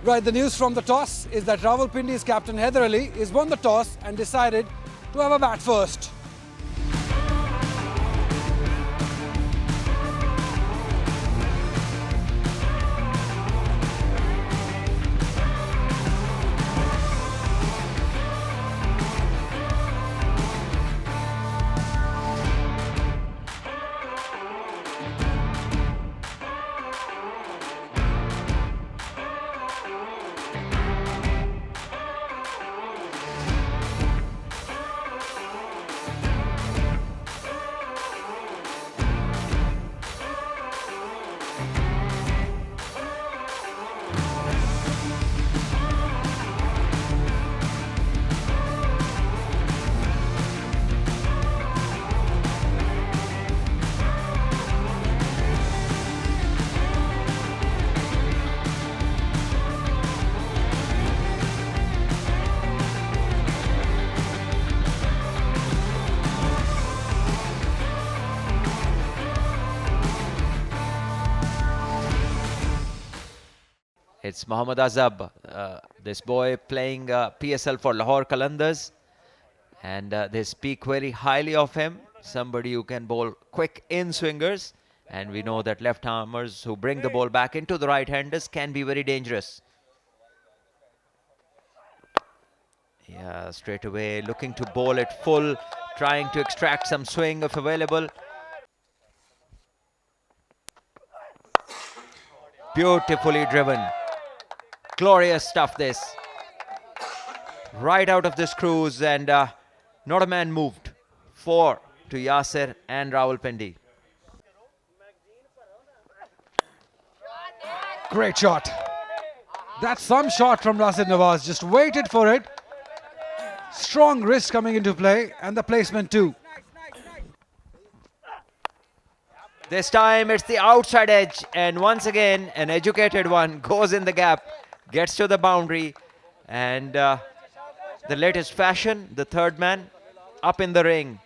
Right, the news from the toss is that Rawalpindi's captain Haider Ali has won the toss and decided to have a bat first. It's Mohammad Azab, this boy playing PSL for Lahore Qalandars, and they speak very highly of him. Somebody who can bowl quick in swingers, and we know that left armers who bring the ball back into the right handers can be very dangerous. Yeah, straight away looking to bowl it full, trying to extract some swing if available. Beautifully driven. Glorious stuff this. Right out of this cruise, and not a man moved. 4 to Yasir and Rawalpindi. Great shot. That's some shot from Rashid Nawaz. Just waited for it. Strong wrist coming into play, and the placement too. This time it's the outside edge, and once again an educated one goes in the gap, gets to the boundary, and the latest fashion, the third man up in the ring.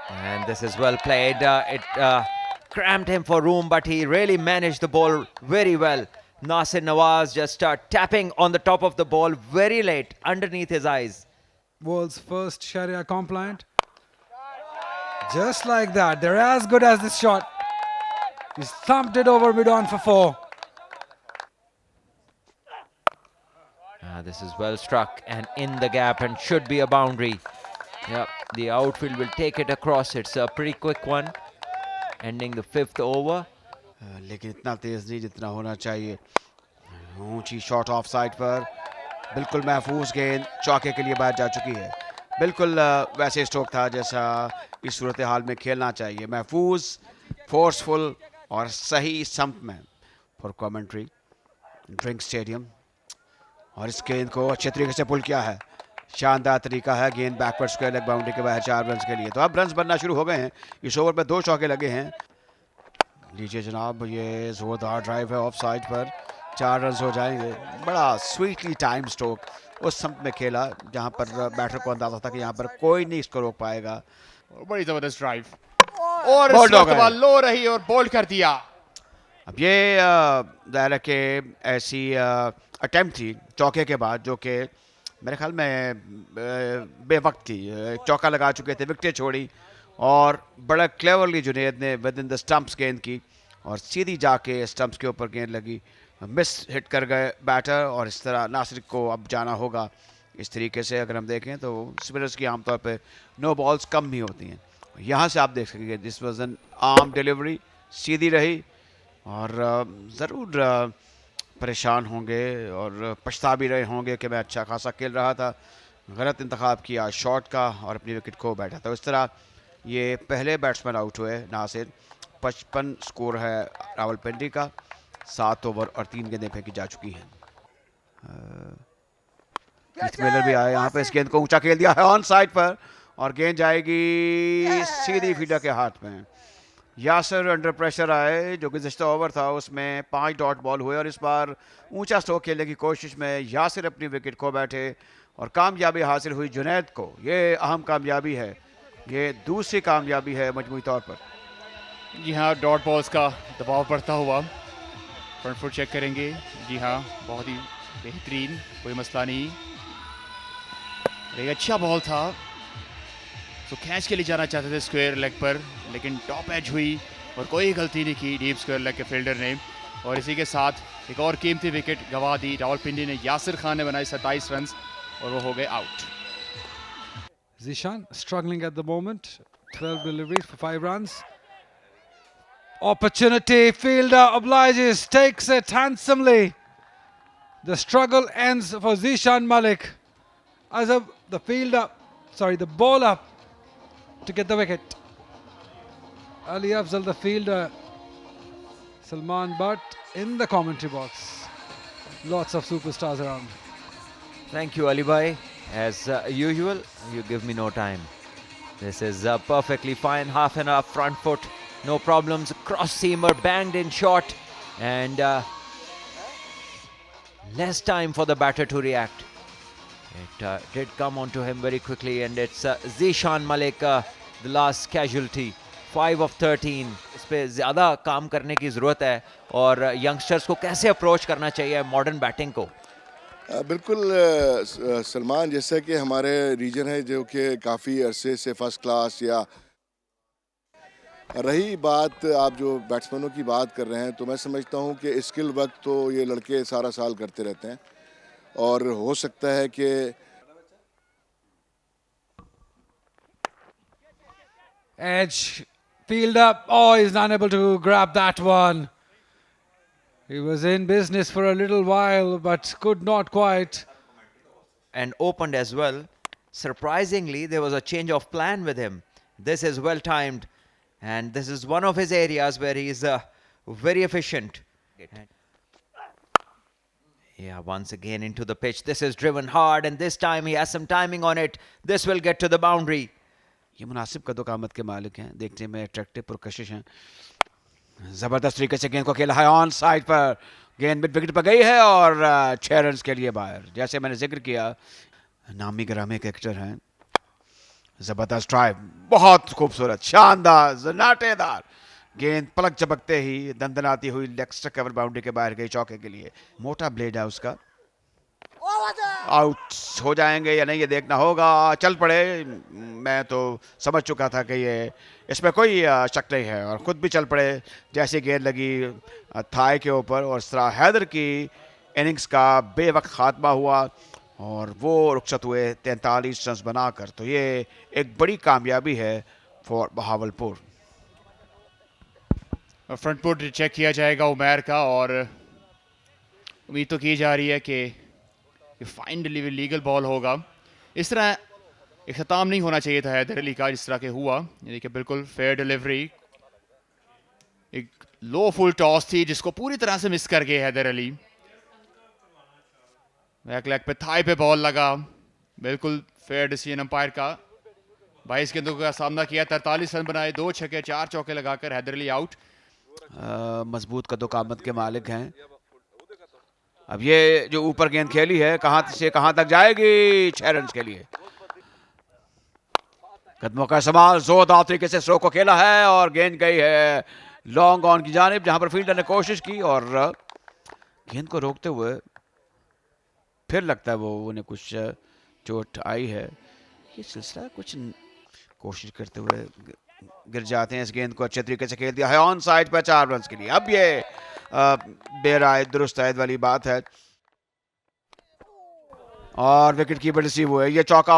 And this is well played. It cramped him for room, but he really managed the ball very well. Nasir Nawaz just tapping on the top of the ball very late underneath his eyes. World's first Sharia compliant. Just like that. They're as good as this shot. He's thumped it over mid-on for 4. This is well struck and in the gap, and should be a boundary. Yep, the outfield will take it across. It's a pretty quick one, ending the 5th over. लेकिन इतना तेज नहीं जितना होना चाहिए. ऊंची shot of side पर, बिल्कुल महफूज गेंद चौके के लिए बाहर जा चुकी है. बिल्कुल वैसे स्ट्रोक था जैसा इस सूरत हाल में खेलना चाहिए. महफूज, फोर्सफुल और सही संप में. For commentary drink stadium. और इस गेंद को अच्छे तरीके से पुल किया है. शानदार तरीका है. गेंद बैकवर्ड स्क्वायर लेग बाउंड्री के बाहर 4 रन के लिए. तो अब रन बनना शुरू हो गए हैं. इस ओवर में 2 चौके लगे हैं. लीजिए जनाब, ये जोरदार ड्राइव है ऑफ साइड पर. 4 रन हो जाएंगे. बड़ा स्वीटली टाइम स्ट्रोक उस संप में खेला जहां पर बैटर को अंदाजा था कि यहां पर कोई नहीं इसको रोक पाएगा. बड़ी जबरदस्त ड्राइव और इस वक्त बॉल लो रही और बोल्ड कर दिया. अब ये दायरा के ऐसी अटेम्प्ट थी चौके के बाद जो कि मेरे ख्याल में बेवक्त की. चौका लगा चुके थे, विकेटें छोड़ी और बड़ा क्लेवरली जुनेद ने विद इन द स्टंप्स गेंद की और सीधी जाके स्टंप्स के ऊपर गेंद लगी. मिस हिट कर गए बैटर और इस तरह नासिर को अब जाना होगा. इस तरीके से अगर हम देखें तो स्पिनर्स की आमतौर पे नो बॉल्स कम ही होती हैं. यहाँ से आप देख सकेंगे this was an arm delivery, सीधी रही और ज़रूर परेशान होंगे और पछता भी रहे होंगे कि मैं अच्छा खासा खेल रहा था, गलत इंतखाब किया शॉट का और अपनी विकेट खो बैठा. तो इस तरह ये पहले बैट्समैन आउट हुए नासिर. 55 स्कोर है रावलपिंडी का. 7 ओवर और 3 गेंदें फेंकी जा चुकी हैं. कीथ मिलर भी आए यहाँ पे. इस गेंद को ऊंचा खेल दिया है ऑन साइड पर और गेंद जाएगी सीधी फील्डर के हाथ में. यासिर अंडर प्रेशर आए. जो गुज़िश्ता ओवर था उसमें 5 डॉट बॉल हुए और इस बार ऊंचा स्ट्रोक खेलने की कोशिश में यासिर अपनी विकेट खो बैठे और कामयाबी हासिल हुई जुनैद को. ये अहम कामयाबी है. ये दूसरी कामयाबी है मजमूई तौर पर. जी हाँ, डॉट बॉल्स का दबाव बढ़ता हुआ फ्रंट फुट चेक करेंगे। जी हाँ, बहुत ही बेहतरीन, कोई मसला नहीं। एक अच्छा बॉल था, तो कैच के लिए जाना चाहते थे स्क्वायर लेग पर, लेकिन टॉप एज हुई और कोई गलती नहीं की डीप स्क्वायर लेग के फील्डर ने। और इसी के साथ एक और कीमती विकेट गंवा दी रावलपिंडी ने। यासिर खान ने बनाई 27 रन और वो हो गए out. Zishan struggling at the moment. 12 deliveries for 5 runs. Opportunity. Fielder obliges, takes it handsomely. The struggle ends for Zishan Malik. As the bowler to get the wicket. Ali Afzal, the fielder. Salman Butt in the commentary box. Lots of superstars around. Thank you, Ali Bhai. As usual, you give me no time. This is perfectly fine. Half and half front foot, no problems. Cross seamer banged in short, and less time for the batter to react. It did come onto him very quickly, and it's Zishan Malik, the last casualty. 5 of 13. इस पे ज़्यादा काम करने की ज़रूरत है और youngsters को कैसे अप्रोच करना चाहिए मॉडर्न बैटिंग को। बिल्कुल सलमान, जैसा कि हमारे रीजन है जो कि काफ़ी अरसे से फर्स्ट क्लास, या रही बात आप जो बैट्समैनों की बात कर रहे हैं, तो मैं समझता हूं कि स्किल वर्क तो ये लड़के सारा साल करते रहते हैं और हो सकता है कि Edge, fielder, oh, he's unable to grab that one. He was in business for a little while, but could not quite. And opened as well. Surprisingly, there was a change of plan with him. This is well timed, and this is one of his areas where he is very efficient. Yeah, once again into the pitch. This is driven hard, and this time he has some timing on it. This will get to the boundary. ये मुनासिब कदो कामत के मालिक हैं, देखने में attractive पुरकशिश हैं। ज़बरदस्त तरीके से गेंद को खेला है ऑन साइड पर, गेंद मिड विकेट पर गई है और 6 रन के लिए बाहर। जैसे मैंने जिक्र किया, नामी गिरामी क्रिकेटर हैं। ज़बरदस्त ड्राइव, बहुत खूबसूरत, शानदार, जनाटेदार गेंद पलक झपकते ही दंदनाती हुई लेग कवर बाउंड्री के बाहर गई चौके के लिए। मोटा ब्लेड है उसका, आउट हो जाएंगे या नहीं ये देखना होगा। चल पड़े, मैं तो समझ चुका था कि ये इसमें कोई शक नहीं है, और खुद भी चल पड़े जैसे गेंद लगी थाई के ऊपर। और इस तरह हैदर की इनिंग्स का बेवक्त खात्मा हुआ और वो रुखसत हुए 43 रन बनाकर। तो ये एक बड़ी कामयाबी है for Bahawalpur. Front foot check किया जाएगा उमैर का, और उम्मीद तो की जा रही है कि फाइन डिलीवरी लीगल बॉल होगा। इस तरह इख्तिताम नहीं होना चाहिए था हैदर अली का, जिस तरह के हुआ। यानी कि बिल्कुल फेयर डिलीवरी, एक लो फुल टॉस थी जिसको पूरी तरह से मिस कर गए हैदर अली। बैक लेग पे थाई पे बॉल लगा, बिल्कुल फेयर डिसीजन अंपायर का। 22 गेंदों का सामना किया, 43 रन बनाए, 2 छक्के 4 चौके लगाकर हैदर अली आउट। मजबूत कदो कामत के मालिक हैं। अब ये जो ऊपर गेंद खेली है कहां से कहां तक जाएगी, 6 रन के लिए। कदमों का इस्तेमाल, जोरदार तरीके से स्ट्रोक को खेला है और गेंद गई है लॉन्ग ऑन की जानिब, जहां पर फील्डर ने कोशिश की और गेंद को रोकते हुए फिर लगता है वो उन्हें कुछ चोट आई है। ये सिलसिला कुछ कोशिश करते हुए गिर जाते हैं। इस गेंद को अच्छे तरीके से खेल दिया है ऑन साइड पर 4 रन के लिए। अब ये बेराय दुरुस्त आयद वाली बात है और विकेट कीपर रिसीव हुए। ये चौका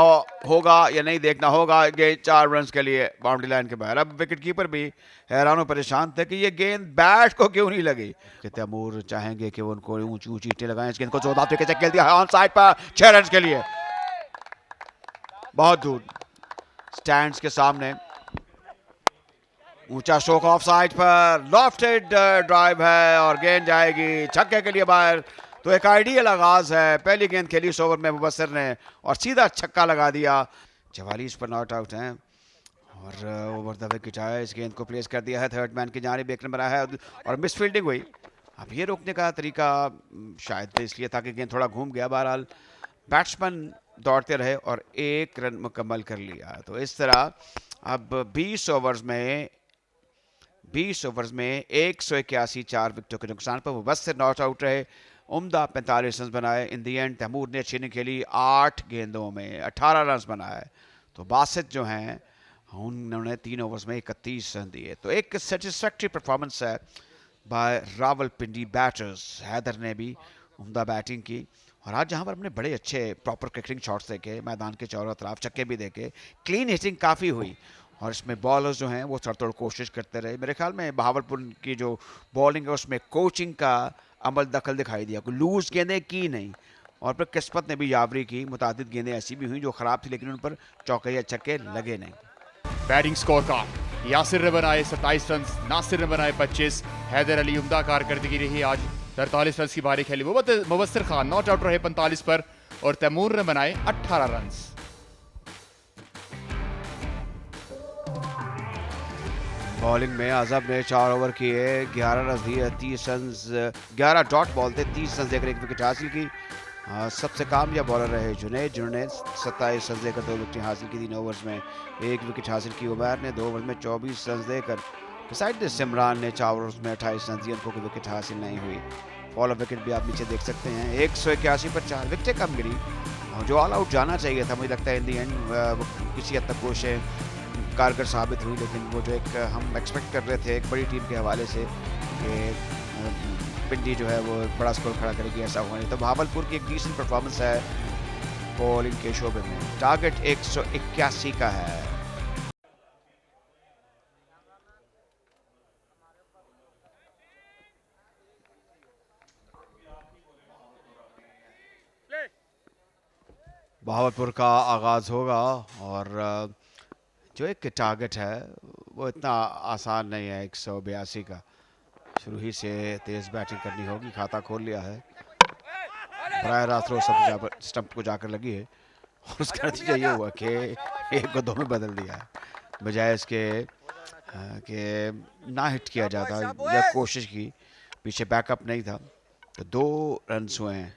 होगा या नहीं देखना होगा। गेंद 4 रन के लिए बाउंड्री लाइन के बाहर। अब विकेट कीपर भी हैरान और परेशान थे कि ये गेंद बैट को क्यों नहीं लगी। कि तैमूर चाहेंगे कि वो उनको ऊंची ऊंची ईंटें लगाएं। इस गेंद को जोरदार तरीके से खेल दिया ऑन साइड पर 6 रन के लिए, बहुत दूर स्टैंड्स के सामने। ऊंचा स्ट्रोक ऑफ साइड पर, लॉफ्टेड ड्राइव है और गेंद जाएगी छक्के के लिए बाहर। तो एक आइडियल आगाज है। पहली गेंद खेली इस ओवर में मुबस्सिर ने और सीधा छक्का लगा दिया। 44 पर नॉट आउट हैं और ओवर द विकेट आया। इस गेंद को प्लेस कर दिया है थर्ड मैन की जानिब, एक नंबर आया है और मिस फील्डिंग हुई। अब ये रोकने का तरीका शायद इसलिए था कि गेंद थोड़ा घूम गया। बहरहाल बैट्समैन दौड़ते रहे और 1 रन मुकम्मल कर लिया। तो इस तरह अब 20 ओवर्स में 20 ओवर्स में 181 4 विकेटों के नुकसान पर मुबस्सिर नॉट आउट रहे। उम्दा 45 रन बनाए। इन दी एंड तैमूर ने अच्छी इनिंग खेली, 8 गेंदों में 18 रन बनाए। तो बासित जो हैं उन्होंने 3 ओवर्स में 31 रन दिए। तो एक सेटिस्फैक्ट्री परफॉर्मेंस है बाय रावलपिंडी बैटर्स। हैदर ने भी उम्दा बैटिंग की और आज जहाँ पर हमने बड़े अच्छे प्रॉपर क्रिकेटिंग शॉट्स देखे, मैदान के चारों तरफ छक्के भी देखे, क्लीन हिटिंग काफ़ी हुई और इसमें बॉलर्स जो हैं वो सरतोड़ कोशिश करते रहे। मेरे ख्याल में बहावलपुर की जो बॉलिंग है उसमें कोचिंग का अमल दखल दिखाई दिया। कोई लूज गेंदें की नहीं और फिर किस्मत ने भी यावरी की। मुतादिद गेंदें ऐसी भी हुई जो ख़राब थी लेकिन उन पर चौके या छक्के लगे नहीं। बैटिंग स्कोर का यासिर ने बनाए 27 रन, नासिर ने बनाए 25। हैदर अली उम्दा कारकर्दगी रही आज, 43 रन की बारी खेली। मुबस्सिर खान नॉट आउट रहे 45 पर और तैमूर ने बनाए 18 रन। बॉलिंग में आजम ने 4 ओवर किए, 11 रन दिए, 30 रन 11 डॉट बॉल थे, 30 रन देकर 1 विकेट हासिल की। सबसे कामयाब बॉलर रहे जुनैद, जिन्होंने 27 रन देकर 2 विकेट हासिल की। 3 ओवर्स में 1 विकेट हासिल की। उमैर ने 2 ओवर्स में 24 रन देकर, साइड सिमरान ने 4 ओवर्स में 28 रन दिए, उनको कोई विकेट हासिल नहीं हुई। फॉलो विकेट भी आप नीचे देख सकते हैं। 181 पर 4 विकेटें कम गिरी और जो ऑल आउट जाना चाहिए था, मुझे लगता है इन दी एंड किसी हद तक कोशिशें कारगर साबित हुई, लेकिन वो जो एक हम एक्सपेक्ट कर रहे थे एक बड़ी टीम के हवाले से कि पिंडी जो है वो बड़ा स्कोर खड़ा करेगी, ऐसा हुआ नहीं। तो बहावलपुर की एक डिसेंट परफॉर्मेंस है बॉलिंग के शोबे में। टारगेट 181 का है। बहावलपुर का आगाज होगा और जो एक टारगेट है वो इतना आसान नहीं है 182 का। शुरू ही से तेज बैटिंग करनी होगी। खाता खोल लिया है, बराह रास्त स्टंप को जाकर लगी है और उसका नतीजा ये हुआ कि 1 को 2 में बदल दिया है। बजाय इसके कि ना हिट किया जाता या कोशिश की, पीछे बैकअप नहीं था, तो 2 रन हुए हैं।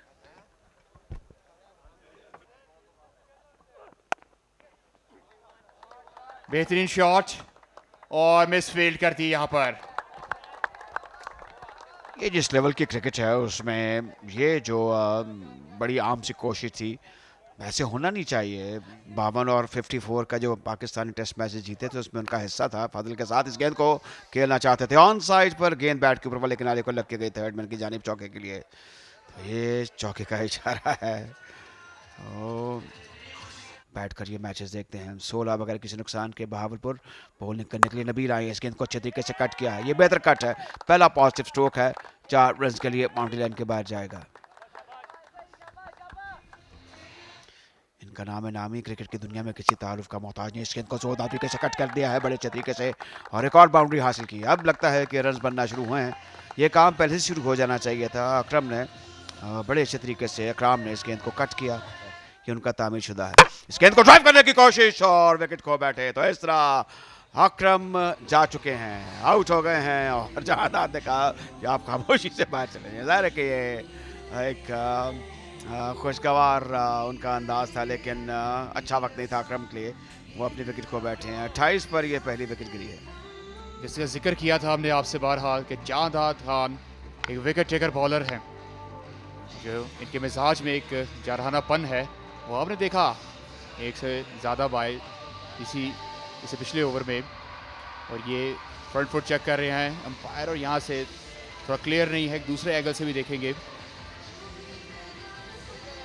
बेहतरीन शॉट और मिस फील्ड कर दी यहाँ पर। ये जिस लेवल की क्रिकेट है उसमें ये जो बड़ी आम सी कोशिश थी, वैसे होना नहीं चाहिए। 52 और 54 का जो पाकिस्तानी टेस्ट मैचेस जीते थे उसमें उनका हिस्सा था। फाजिल के साथ इस गेंद को खेलना चाहते थे ऑन साइड पर, गेंद बैट के ऊपर वाले किनारे को लग के गई थर्ड मैन की जानिब चौके के लिए। तो ये चौके का इशारा है। तो बैठ कर ये मैचेस देखते हैं। 16 वगैरह किसी नुकसान के बहावलपुर बॉलिंग करने के लिए नबील आए। इस गेंद को अच्छे तरीके से कट किया है, ये बेहतर कट है, पहला पॉजिटिव स्ट्रोक है। 4 रन के लिए बाउंड्री लाइन के बाहर जाएगा। इनका नाम है नामी, क्रिकेट की दुनिया में किसी तारुफ का मोहताज नहीं। इस गेंद को जोरदार तरीके से कट कर दिया है बड़े अच्छे तरीके से और एक और बाउंड्री हासिल की। अब लगता है कि रन बनना शुरू हुए हैं। ये काम पहले से शुरू हो जाना चाहिए था। अकरम ने बड़े अच्छे तरीके से अकराम ने इस गेंद को कट किया, कि उनका तामीर शुदा है। इस गेंद को ड्राइव करने की कोशिश और विकेट खो बैठे। तो इस तरह अकरम जा चुके हैं, आउट हो गए हैं और जहादात ने कहा कि आप खामोशी से बाहर चले जाएं। ज़ाहिर है कि ये एक खुशगवार उनका अंदाज था, लेकिन अच्छा वक्त नहीं था अकरम के लिए। वो अपनी विकेट खो बैठे हैं। 28 पर ये पहली विकेट गिरी है। जिसका जिक्र किया था हमने आपसे बहरहाल कि जहादात खान एक विकेट टेकर बॉलर हैं, जो इनके मिजाज में एक जारहानापन है। वो आपने देखा एक से ज़्यादा बाय इसे पिछले ओवर में, और ये फ्रंट फुट चेक कर रहे हैं अंपायर और यहाँ से थोड़ा क्लियर नहीं है, दूसरे एंगल से भी देखेंगे।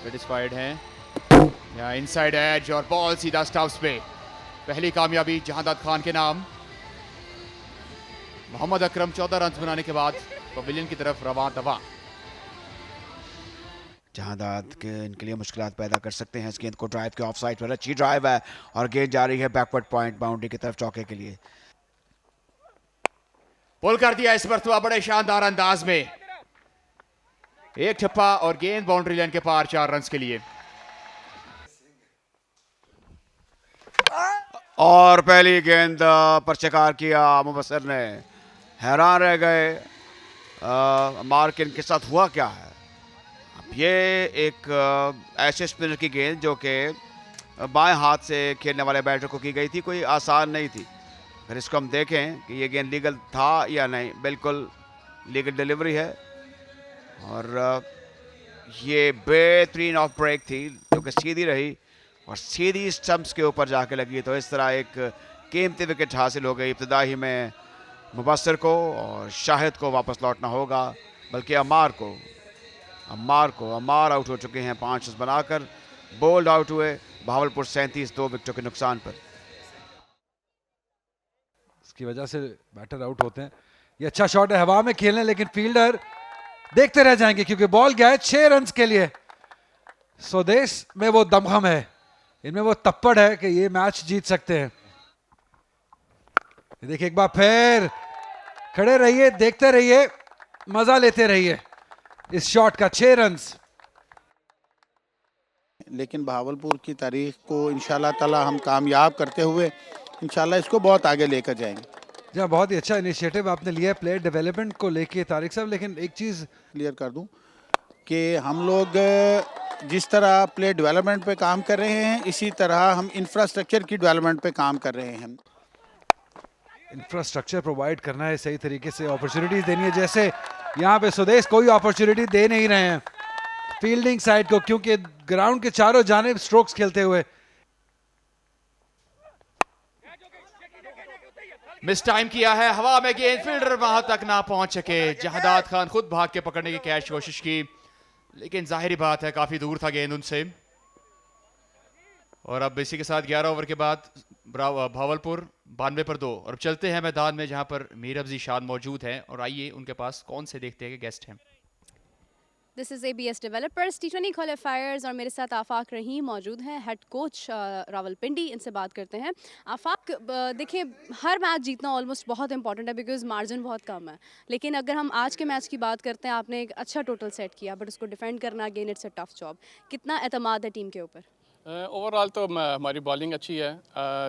सेटिस्फाइड हैं यहाँ इनसाइड एज और बॉल सीधा स्टम्प्स पे। पहली कामयाबी जहादात खान के नाम। मोहम्मद अकरम 14 रन बनाने के बाद पवेलियन की तरफ रवां दवा। जहादात के इनके लिए मुश्किलात पैदा कर सकते हैं। इस गेंद को ड्राइव के ऑफ साइड पर अच्छी ड्राइव है और गेंद जा रही है बैकवर्ड पॉइंट बाउंड्री की तरफ चौके के लिए। पुल कर दिया इस मरतबा बड़े शानदार अंदाज में, एक ठप्पा और गेंद बाउंड्री लाइन के पार 4 रन के लिए। और पहली गेंद पर शिकार किया मुबस्सिर ने। हैरान रह गए मार्किन के साथ हुआ क्या है। ये एक ऐसे स्पिनर की गेंद जो कि बाएं हाथ से खेलने वाले बैटर को की गई थी, कोई आसान नहीं थी। फिर इसको हम देखें कि ये गेंद लीगल था या नहीं। बिल्कुल लीगल डिलीवरी है और ये बेहतरीन ऑफ ब्रेक थी जो कि सीधी रही और सीधी स्टंप्स के ऊपर जाके लगी। तो इस तरह एक कीमती विकेट हासिल हो गई। इब्तिदा ही में मुबस्सिर को और शाहिद को वापस लौटना होगा, बल्कि अम्मार आउट हो चुके हैं 5 रन बनाकर। बोल्ड आउट हुए भावलपुर 37 2 विकेटों के नुकसान पर। इसकी वजह से बैटर आउट होते हैं। ये अच्छा शॉट है, हवा में खेलने, लेकिन फील्डर देखते रह जाएंगे क्योंकि बॉल गया है 6 रन के लिए। स्वदेश में वो दमखम है, इनमें वो तप्पड़ है कि ये मैच जीत सकते हैं। देखिए एक बार फिर खड़े रहिए, देखते रहिए, मजा लेते रहिए इस शॉट का। 6 रन। लेकिन भावलपुर की तारीख को इंशाल्लाह ताला हम कामयाब करते हुए इंशाल्लाह इसको बहुत आगे लेकर जाएंगे। जी हाँ, बहुत ही अच्छा इनिशिएटिव आपने लिया है प्लेयर डेवलपमेंट को लेके तारिक साहब। लेकिन एक चीज़ क्लियर कर दूं कि हम लोग जिस तरह प्लेयर डेवलपमेंट पे काम कर रहे हैं, इसी तरह हम इंफ्रास्ट्रक्चर की डेवलपमेंट पे काम कर रहे हैं। इंफ्रास्ट्रक्चर प्रोवाइड करना है, सही तरीके से अपॉर्चुनिटीज देनी है। जैसे यहाँ पे स्वदेश कोई अपॉर्चुनिटी दे नहीं रहे हैं फील्डिंग साइड को, क्योंकि ग्राउंड के चारों जानिब स्ट्रोक्स खेलते हुए। मिस टाइम किया है, हवा में गेंद, फील्डर वहां तक ना पहुंच सके। जहादात खान खुद भाग के पकड़ने की कैच कोशिश की, लेकिन जाहिर बात है काफी दूर था गेंद उनसे। और अब इसी के साथ 11 ओवर के बाद भावलपुर 92 पर 2। और अब चलते हैं मैदान में जहां पर मीर अफजी शान मौजूद हैं और आइए उनके पास कौन से देखते हैं कि गेस्ट हैं। This is ABS developers T20 क्वालिफायर्स और मेरे साथ आफाक रहीम मौजूद हैं, हेड कोच रावलपिंडी। इनसे बात करते हैं। आफाक, देखिए हर मैच जीतना ऑलमोस्ट बहुत इंपॉर्टेंट है बिकॉज मार्जिन बहुत कम है, लेकिन अगर हम आज के मैच की बात करते हैं, आपने एक अच्छा टोटल सेट किया बट उसको डिफेंड करना again it's a tough job. कितना एतमाद है टीम के ऊपर? ओवरऑल तो हमारी बॉलिंग अच्छी है।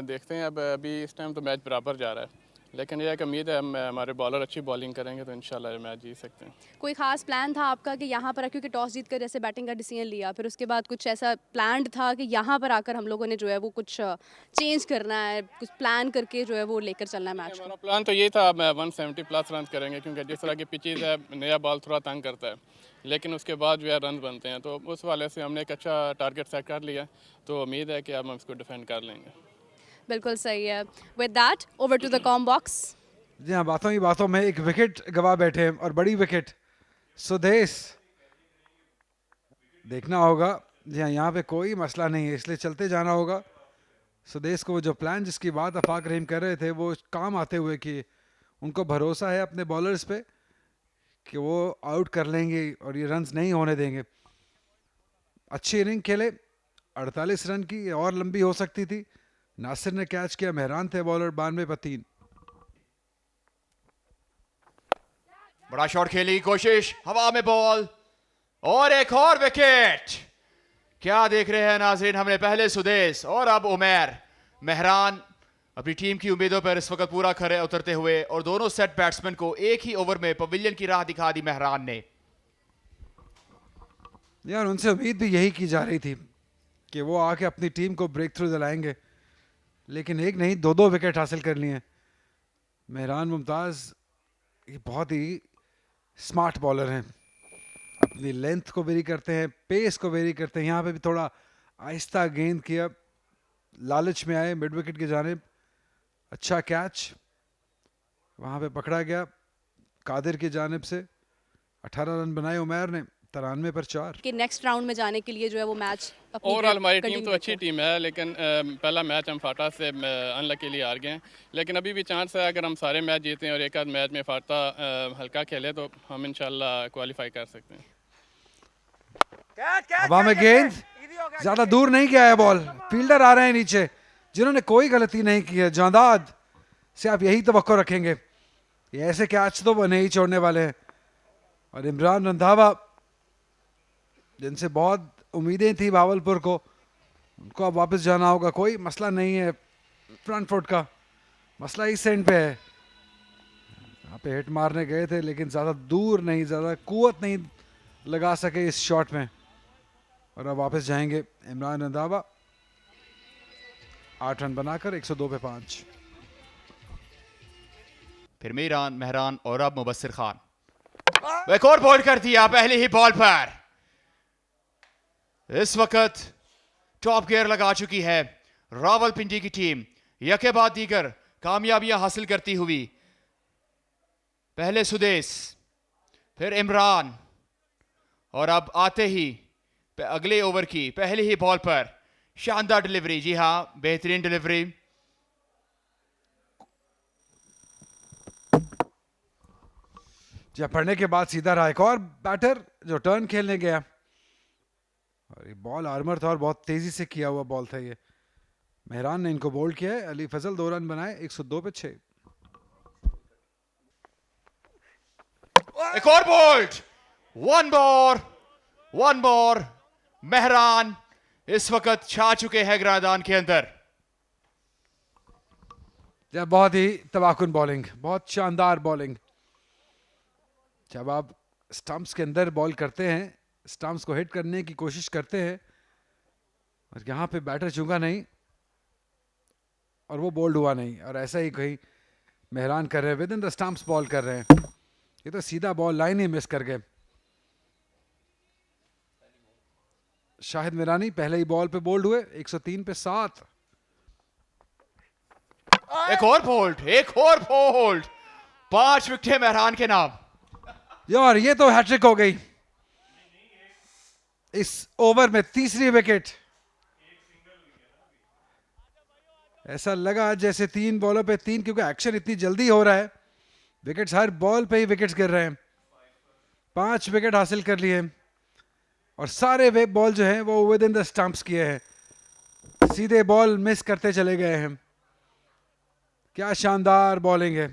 देखते हैं, अब अभी इस टाइम तो मैच बराबर जा रहा है, लेकिन यह कि उम्मीद है हमारे बॉलर अच्छी बॉलिंग करेंगे तो इंशाल्लाह मैच जीत सकते हैं। कोई खास प्लान था आपका कि यहाँ पर, क्योंकि टॉस जीत कर जैसे बैटिंग का डिसीजन लिया, फिर उसके बाद कुछ ऐसा प्लान था कि यहाँ पर आकर हम लोगों ने जो है वो कुछ चेंज करना है, कुछ प्लान करके जो है वो लेकर चलना है मैच हमारा प्लान तो ये था 170+ रन करेंगे, क्योंकि जिस तरह की पिचेज है नया बॉल थोड़ा तंग करता है, लेकिन उसके बाद जो है रन बनते हैं, तो उस वाले से हमने एक अच्छा टारगेट सेट कर लिया। तो उम्मीद है कि अब हम इसको डिफेंड कर लेंगे। बिल्कुल सही है। With that over to the comm box. जी हाँ, बातों ही बातों में एक विकेट गवा बैठे हैं और बड़ी विकेट स्वदेश देखना होगा। जी हाँ, यहाँ पे कोई मसला नहीं है, इसलिए चलते जाना होगा। स्वदेश को जो प्लान जिसकी बात आफाक रहीम कर रहे थे वो काम आते हुए कि उनको भरोसा है अपने बॉलर्स पे कि वो आउट कर लेंगे और ये रन्स नहीं होने देंगे। अच्छी इनिंग खेले, 48 रन की और लंबी हो सकती थी। नासिर ने कैच किया, मेहरान थे बॉलर 92 पर 3। बड़ा शॉट खेली कोशिश, हवा में बॉल और एक और विकेट। क्या देख रहे हैं नाज़रीन, हमने पहले सुदेश और अब उमैर। मेहरान अपनी टीम की उम्मीदों पर इस वक्त पूरा खरे उतरते हुए और दोनों सेट बैट्समैन को एक ही ओवर में पवेलियन की राह दिखा दी मेहरान ने। यार उनसे उम्मीद भी यही की जा रही थी कि वो आके अपनी टीम को ब्रेक थ्रू दिलाएंगे, लेकिन एक नहीं 2-2 विकेट हासिल कर लिए हैं। मेहरान मुमताज़ ये बहुत ही स्मार्ट बॉलर हैं, अपनी लेंथ को वेरी करते हैं, पेस को वेरी करते हैं। यहाँ पे भी थोड़ा आहिस्ता गेंद किया, लालच में आए मिड विकेट की जानिब। अच्छा कैच वहाँ पे पकड़ा गया कादिर की जानिब से। 18 रन बनाए उमैर ने 93 पर 4 कि नेक्स्ट राउंड में जाने के लिए जो है वो मैच। ओवरऑल हमारी टीम तो अच्छी टीम है, लेकिन पहला मैच हम फाटा से अनलकीली हार गए हैं, लेकिन अभी भी चांस है अगर हम सारे मैच जीतें और एक आध मैच में फाटा हल्का खेले तो हम इंशाल्लाह क्वालिफाई कर सकते हैं। हवा में गेंद, ज्यादा दूर नहीं गया है बॉल। फील्डर आ रहे हैं नीचे जिन्होंने कोई गलती नहीं की है। जांदाद से आप यही तवक्को रखेंगे, ये ऐसे कैच तो वो नहीं छोड़ने वाले हैं। और इमरान रंधावा जिनसे बहुत उम्मीदें थी भावलपुर को, उनको अब वापस जाना होगा। कोई मसला नहीं है फ्रंट फुट का, मसला इस एंड पे है। यहाँ पे हिट मारने गए थे लेकिन ज़्यादा दूर नहीं, ज़्यादा कुवत नहीं लगा सके इस शॉट में। और अब वापस जाएंगे इमरान रंधावा 8 रन बनाकर 102 पे 5। फिर मेहरान मेहरान और अब मुबस्सिर खान। एक और बॉल कर दिया पहली ही बॉल पर। इस वक्त टॉप गियर लगा चुकी है रावलपिंडी की टीम, यके बाद दीगर कामयाबियां हासिल करती हुई। पहले सुदेश, फिर इमरान, और अब आते ही अगले ओवर की पहली ही बॉल पर शानदार डिलीवरी। जी हां, बेहतरीन डिलीवरी। जब पढ़ने के बाद सीधा रहा एक और बैटर जो टर्न खेलने गया, और ये बॉल आर्मर था और बहुत तेजी से किया हुआ बॉल था ये। मेहरान ने इनको बोल्ड किया है। अली फजल 2 रन बनाए, 102 पे 6। एक और बोल्ड, वन मोर। मेहरान इस वक्त छा चुके हैं ग्रादान के अंदर। जब बहुत ही तबाकुन बॉलिंग, बहुत शानदार बॉलिंग। जब आप स्टंप्स के अंदर बॉल करते हैं, स्टंप्स को हिट करने की कोशिश करते हैं, और यहाँ पे बैटर चूका नहीं और वो बोल्ड हुआ नहीं, और ऐसा ही कहीं मेहरान कर रहे हैं, with in the stumps ball कर रहे हैं। ये तो सीधा बॉल लाइन ही मिस कर गए। शाहिद मिरानी पहले ही बॉल पे बोल्ड हुए, 103 पे 7। एक और बोल्ड, 5 विकेट मेहरान के नाम। यार ये तो हैट्रिक हो गई इस ओवर में, तीसरी विकेट। ऐसा लगा जैसे 3 बॉलों पे 3, क्योंकि एक्शन इतनी जल्दी हो रहा है, विकेट्स हर बॉल पे ही विकेट्स गिर रहे हैं। 5 विकेट हासिल कर लिए, और सारे वे बॉल जो हैं वो विद इन द स्टंप्स किए हैं, सीधे बॉल मिस करते चले गए हैं। क्या शानदार बॉलिंग है।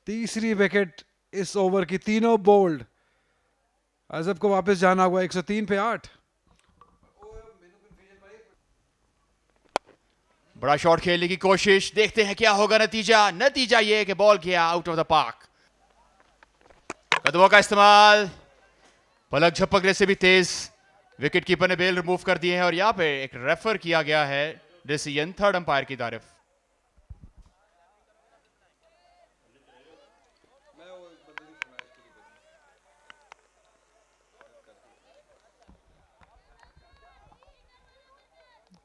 तीसरी विकेट इस ओवर की, तीनों बोल्ड। अजब को वापस जाना हुआ, 103 पे 8। बड़ा शॉट खेलने की कोशिश, देखते हैं क्या होगा नतीजा ये कि बॉल गया आउट ऑफ द पार्क। कदमों का इस्तेमाल, पलक झपकने से भी तेज। विकेट कीपर ने बेल रिमूव कर दिए हैं, और यहां पे एक रेफर किया गया है डिसीजन थर्ड अंपायर की तारीफ।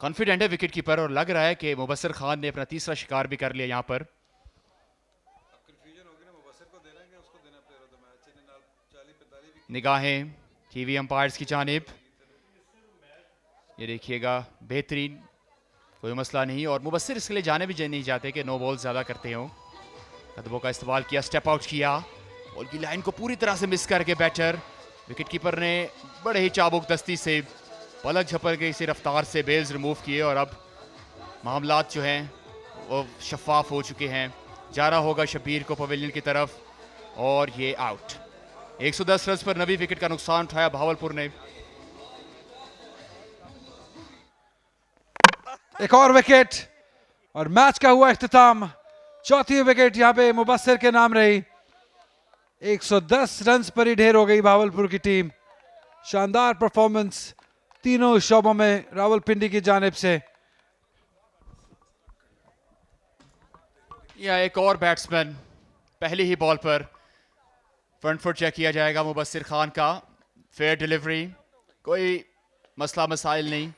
कॉन्फिडेंट है विकेट कीपर, और लग रहा है कि मुबस्सिर खान ने अपना तीसरा शिकार भी कर लिया यहां पर। निगाहें टीवी अंपायर्स की जानिब। ये देखिएगा, बेहतरीन, कोई मसला नहीं, और मुबस्सिर इसके लिए जाने भी नहीं चाहते कि नो बॉल ज्यादा करते हो। कदमों का इस्तेमाल किया, स्टेप आउट किया, बॉल की लाइन को पूरी तरह से मिस करके बैटर। विकेट कीपर ने बड़े ही चाबुक दस्ती से, पलक झपक के इसी रफ्तार से बेल्स रिमूव किए, और अब मामलात जो हैं वो शफाफ हो चुके हैं। जा रहा होगा शब्बीर को पवेलियन की तरफ, और ये आउट। 110 रन पर 90 विकेट का नुकसान उठाया भावलपुर ने। एक और विकेट और मैच का हुआ इख्तिताम। चौथी विकेट यहां पे मुबस्सिर के नाम रही। 110 रन पर ही ढेर हो गई भावलपुर की टीम। शानदार परफॉर्मेंस तीनों शोबों में रावलपिंडी की जानिब से। या एक और बैट्समैन, पहली ही बॉल पर फ्रंट फुट चेक किया जाएगा मुबस्सिर खान का। फेयर डिलीवरी, कोई मसला मसाइल नहीं।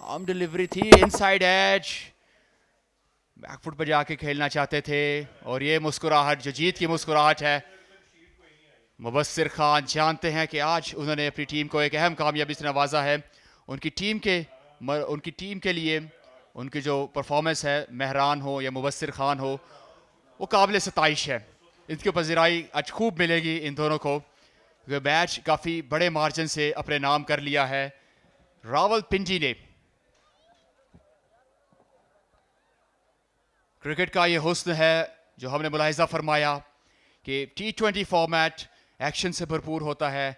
आम डिलीवरी थी, इनसाइड एज, बैकफुट पर जाके खेलना चाहते थे, और ये मुस्कुराहट जो जीत की मुस्कुराहट है। मुबस्सिर खान जानते हैं कि आज उन्होंने अपनी टीम को एक अहम कामयाबी से नवाजा है। उनकी टीम के लिए उनकी जो परफॉर्मेंस है, मेहरान हो या मुबस्सिर खान हो, वो काबिल सताइश है। इनकी पजीराई आज खूब मिलेगी इन दोनों को। मैच काफ़ी बड़े मार्जिन से अपने नाम कर लिया है रावलपिंडी ने। क्रिकेट का ये हुस्न है जो हमने मुलाहिजा फरमाया कि T20 फॉर्मेट एक्शन से भरपूर होता है।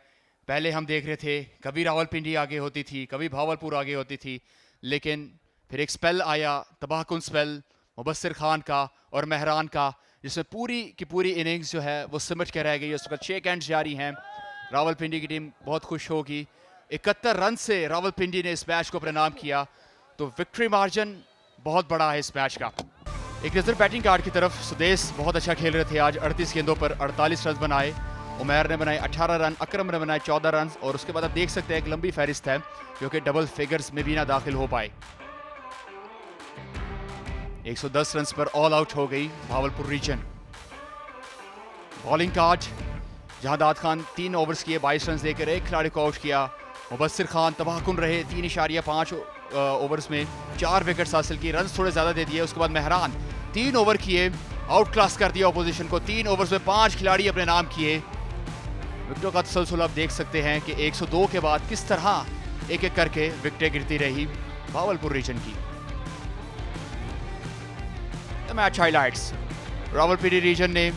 पहले हम देख रहे थे कभी रावलपिंडी आगे होती थी, कभी भावलपुर आगे होती थी, लेकिन फिर एक स्पेल आया, तबाहकुन स्पेल मुबस्सिर खान का और मेहरान का, जिसमें पूरी की पूरी इनिंग्स जो है वो सिमट के रह गई। उस वक्त 6 कैंट्स जारी हैं। रावलपिंडी की टीम बहुत खुश होगी। 71 रन से रावलपिंडी ने इस मैच को अपने नाम किया, तो विक्ट्री मार्जिन बहुत बड़ा है इस मैच का। एक नज़र बैटिंग कार्ड की तरफ। सुदेश बहुत अच्छा खेल रहे थे आज, 38 गेंदों पर 48 रन बनाए। उमैर ने बनाए 18 रन, अकरम ने बनाए 14 रन, और उसके बाद आप देख सकते हैं एक लंबी फहरिस्त है क्योंकि डबल फिगर्स में भी ना दाखिल हो पाए। 110 रन पर ऑल आउट हो गई Bahawalpur region. Bowling card, Jahadad Khan 3 overs किए, 22 रन देकर एक खिलाड़ी को आउट किया। मुबस्सिर खान तबाहकुन रहे, 3.5 ओवर्स में 4 विकेट्स हासिल किए, रन थोड़े ज़्यादा दे दिए। उसके बाद मेहरान 3 ओवर किए, आउट क्लास कर दिया अपोजिशन को। 3 ओवर्स में 5 खिलाड़ी अपने नाम किए। विकेटों का तसलसल आप देख सकते हैं कि 102 के बाद किस तरह एक एक करके विकेटें गिरती रही भावलपुर रीजन की। मैच हाइलाइट्स, रावलपिंडी रीजन ने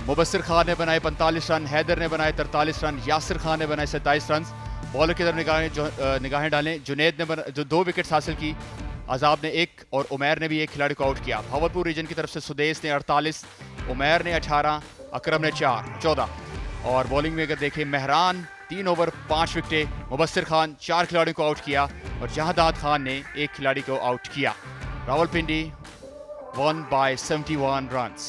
मुबस्सिर खान ने बनाए 45 रन, हैदर ने बनाए 43 रन, यासिर खान ने बनाए 27 रन। बॉलर की तरफ निगाहें डालें, जुनैद ने जो 2 विकेट्स हासिल की, आजाब ने 1 और उमैर ने भी 1 खिलाड़ी को आउट किया। भावलपुर रीजन की तरफ से सुदेश ने 48, उमैर ने 18, अकरम ने 14। और बॉलिंग में अगर देखें, मेहरान 3 ओवर 5 विकेटें, मुबस्सिर खान 4 खिलाड़ियों को आउट किया और जहादाद खान ने 1 खिलाड़ी को आउट किया। Rawalpindi won by 71 runs.